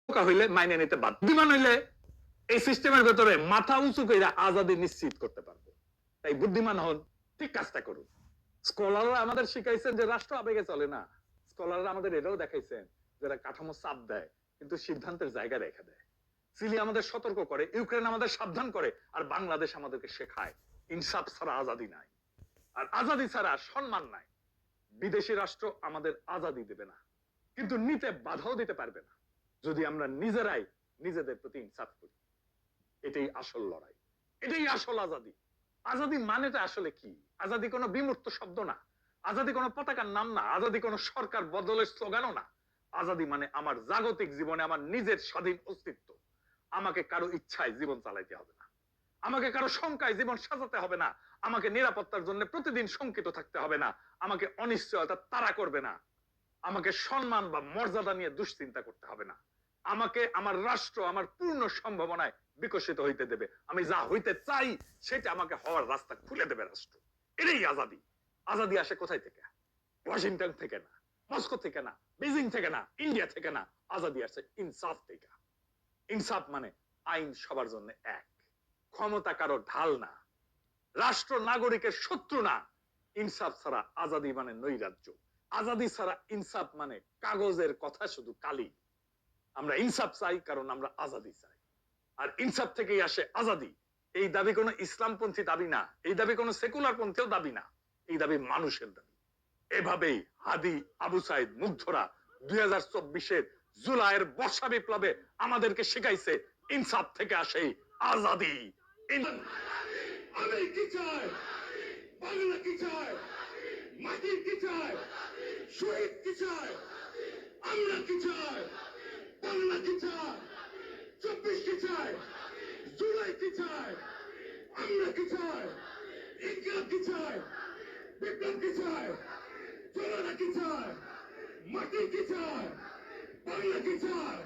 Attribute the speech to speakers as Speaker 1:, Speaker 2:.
Speaker 1: হইলে মাইনে নিতে বাধ্য, বুদ্ধিমান হইলে এই সিস্টেমের ভেতরে মাথা উঁচু করে আজাদি নিশ্চিত করতে পারবো। তাই বুদ্ধিমান হন, ঠিক কাজটা করুন। স্কলাররা আমাদের শিখাইছেন যে রাষ্ট্র আবেগে চলে না। স্কলাররা আমাদের এটাও দেখাইছেন যারা কাঠামো চাপ দেয় কিন্তু সিদ্ধান্তের জায়গা রেখে দেয়। সিরিয়া আমাদের সতর্ক করে, ইউক্রেন আমাদের সাবধান করে, আর বাংলাদেশ আমাদেরকে শেখায় ইনসাফ ছাড়া আজাদি নাই, আর আজাদি ছাড়া সম্মান নাই। বিদেশি রাষ্ট্র আমাদের আজাদি দেবে না, কিন্তু নিতে বাধাও দিতে পারবে না যদি আমরা নিজেরাই নিজেদের প্রতি ইনসাফ করি। এটাই আসল লড়াই, এটাই আসল আজাদি। আজাদি মানেটা আসলে কি? আজাদি কোনো বিমূর্ত শব্দ না, আজাদি কোনো পতাকার নাম না, আজাদি কোনো সরকার বদলের স্লোগানও না। আজাদি মানে আমার জাগতিক জীবনে আমার নিজের স্বাধীন অস্তিত্ব। আমাকে কারো ইচ্ছায় জীবন চালাইতে হবে না, আমাকে কারো শঙ্কায় জীবন সাজাতে হবে না, আমাকে নিরাপত্তার জন্য প্রতিদিন শঙ্কিত থাকতে হবে না, আমাকে অনিশ্চয়তা তাড়া করবে না, আমাকে সম্মান বা মর্যাদা নিয়ে দুশ্চিন্তা করতে হবে না, আমাকে আমার রাষ্ট্র আমার পূর্ণ সম্ভাবনায় বিকশিত হইতে দেবে। আমি যা হইতে চাই সেটা আমাকে হওয়ার রাস্তা খুলে দেবে রাষ্ট্র। এটাই আজাদি। আজাদি আসে কোথায় থেকে? ওয়াশিংটন থেকে না, মস্কো থেকে না, বেজিং থেকে না, ইন্ডিয়া থেকে না। আজাদি আসে ইনসাফ থেকে। ইনসাফ মানে আইন সবার জন্য এক, ক্ষমতা কারো ঢাল না, রাষ্ট্র নাগরিকের শত্রু না। ইনসাফ ছাড়া আজাদি মানে নৈরাজ্য, আজাদি ছাড়া ইনসাফ মানে কাগজের কথা শুধু কালি। আমরা ইনসাফ চাই কারণ আমরা আজাদি চাই, আর ইনসাফ থেকেই আসে আজাদি। এই দাবি কোনো ইসলামপন্থী দাবি না, এই দাবি কোনো সেকুলার পন্থীও দাবি না, এই দাবি মানুষের দাবি। এভাবেই হাদি, আবু সাইদ, মুগ্ধরা 2024-এর জুলাইয়ের বর্ষা বিপ্লবে আমাদেরকে শিখাইছে ইনসাফ থেকে আসে আজাদি। আমি কি চাই? বাংলা কি চাই? মাটি কি চাই? শহীদ কি চাই? আমরা কি চাই? বাংলা কি চাই? 24 কি চাই? জুলাই কি চাই? আমরা কি চাই? ইনকিলাব কি চাই? বিপ্লব কি চাই? জনতা কি চাই? মাটি কি চাই? বাংলা কি চাই?